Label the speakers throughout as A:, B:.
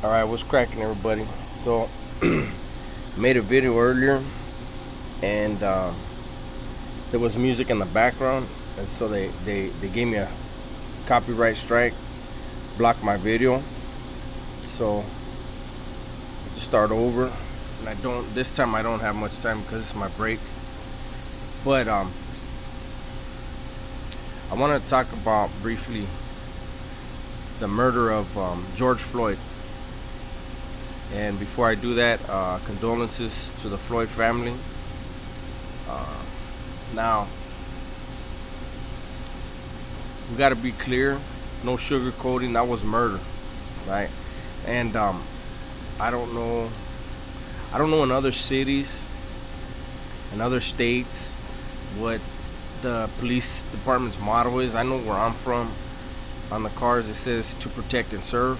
A: All right, what's cracking, everybody? So, made a video earlier, and there was music in the background, and so they gave me a copyright strike, blocked my video. So, to start over, and I don't. This time, I don't have much time because it's my break. But I want to talk about briefly the murder of George Floyd. And before I do that, condolences to the Floyd family. Uh, Now, we got to be clear, no sugarcoating. That was murder, right? And I don't know, I don't know in other cities, in other states, what the police department's motto is. I know where I'm from. On the cars, it says to protect and serve,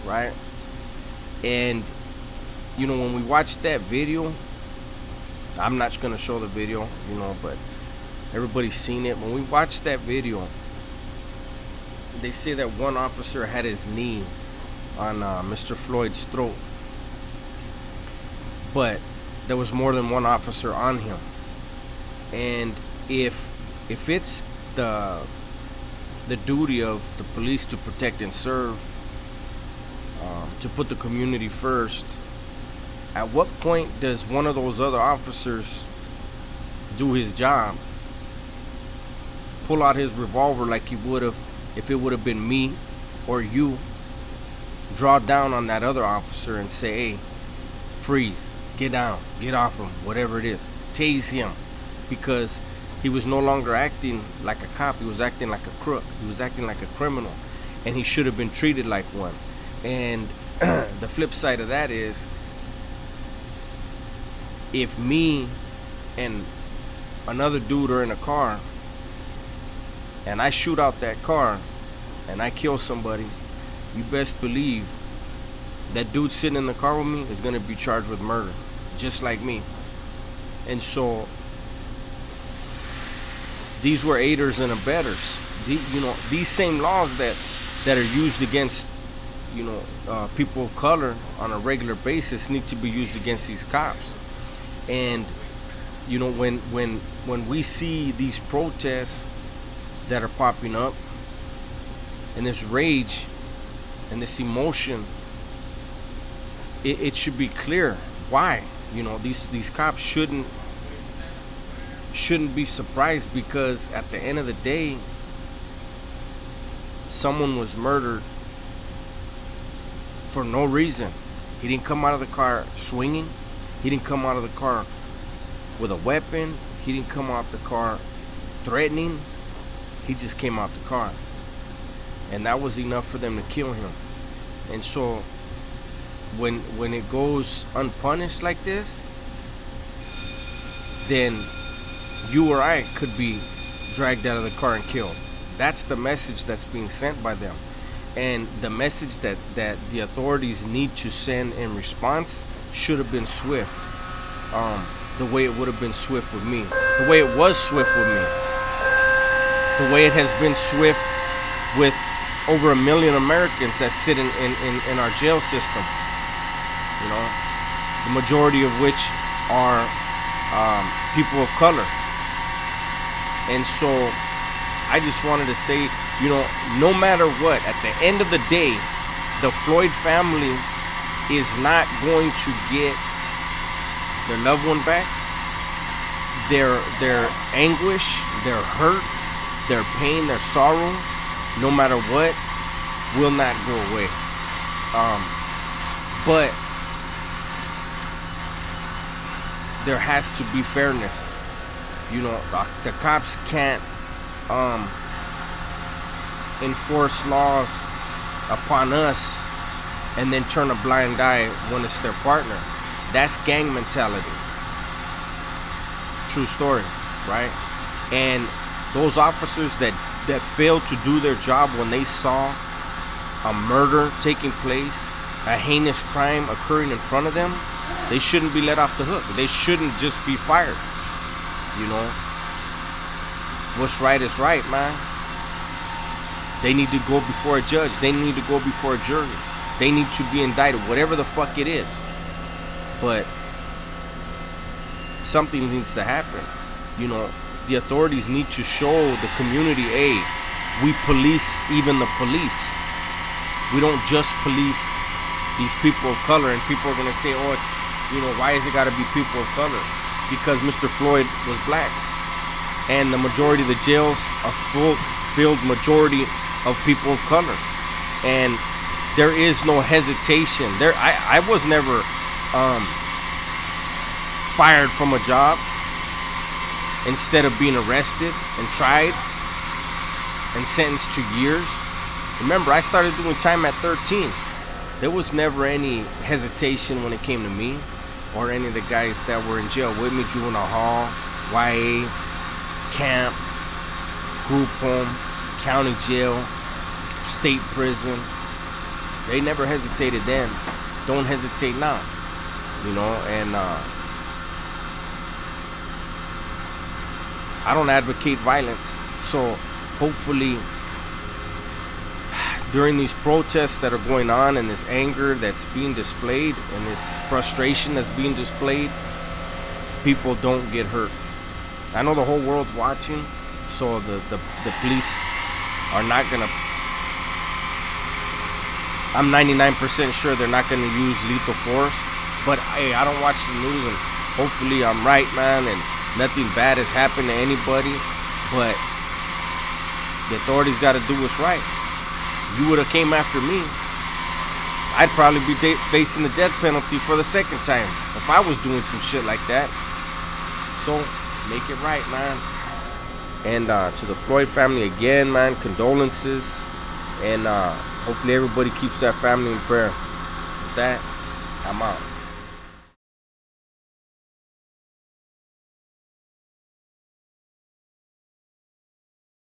A: right? And when we watched that video, I'm not gonna show the video, but everybody's seen it. When we watched that video, they say that one officer had his knee on Mr. Floyd's throat, but there was more than one officer on him. And if it's the duty of the police to protect and serve, to put the community first, at what point does one of those other officers do his job, pull out his revolver like he would have if it would have been me or you, draw down on that other officer and say, hey, freeze, get down, get off him, whatever it is, tase him, because he was no longer acting like a cop, he was acting like a crook, he was acting like a criminal, and he should have been treated like one. And the flip side of that is, if me and another dude are in a car and I shoot out that car and I kill somebody, you best believe that dude sitting in the car with me is going to be charged with murder, just like me. And so these were aiders and abettors. These same laws that are used against people of color on a regular basis need to be used against these cops. And when we see these protests that are popping up, and this rage and this emotion, it should be clear why. These cops shouldn't be surprised, because at the end of the day, someone was murdered for no reason. He didn't come out of the car swinging. He didn't come out of the car with a weapon. He didn't come out the car threatening. He just came out the car. And that was enough for them to kill him. And so when it goes unpunished like this, then you or I could be dragged out of the car and killed. That's the message that's being sent by them. And the message that the authorities need to send in response should have been swift. The way it would have been swift with me. The way it was swift with me. The way it has been swift with over 1 million Americans that sit in our jail system. The majority of which are people of color. And so I just wanted to say, no matter what, at the end of the day, the Floyd family is not going to get their loved one back. Their anguish, their hurt, their pain, their sorrow, no matter what, will not go away. But there has to be fairness. The cops can't enforce laws upon us and then turn a blind eye when it's their partner. That's gang mentality. True story, right? And those officers that failed to do their job when they saw a murder taking place, a heinous crime occurring in front of them, they shouldn't be let off the hook. They shouldn't just be fired. What's right is right, man. They need to go before a judge. They need to go before a jury. They need to be indicted, whatever the fuck it is. But something needs to happen. You know, the authorities need to show the community, hey, we police even the police. We don't just police these people of color. And people are gonna say, oh, it's, you know, why is it gotta be people of color? Because Mr. Floyd was black, and the majority of the jails are filled majority of people of color, and there is no hesitation. I was never fired from a job instead of being arrested and tried and sentenced to years. Remember, I started doing time at 13. There was never any hesitation when it came to me or any of the guys that were in jail with me, juvenile hall, YA, camp, group home, county jail, state prison. They never hesitated then. Don't hesitate now. You know, and I don't advocate violence. So hopefully during these protests that are going on, and this anger that's being displayed, and this frustration that's being displayed, people don't get hurt. I know the whole world's watching, so the police are not gonna, I'm 99% sure they're not gonna use lethal force. But hey, I don't watch the news, and hopefully I'm right, man, and nothing bad has happened to anybody. But the authorities got to do what's right. You would have came after me, I'd probably be facing the death penalty for the second time if I was doing some shit like that. So make it right, man. And to the Floyd family again, man, condolences, and hopefully everybody keeps that family in prayer. With that, I'm out.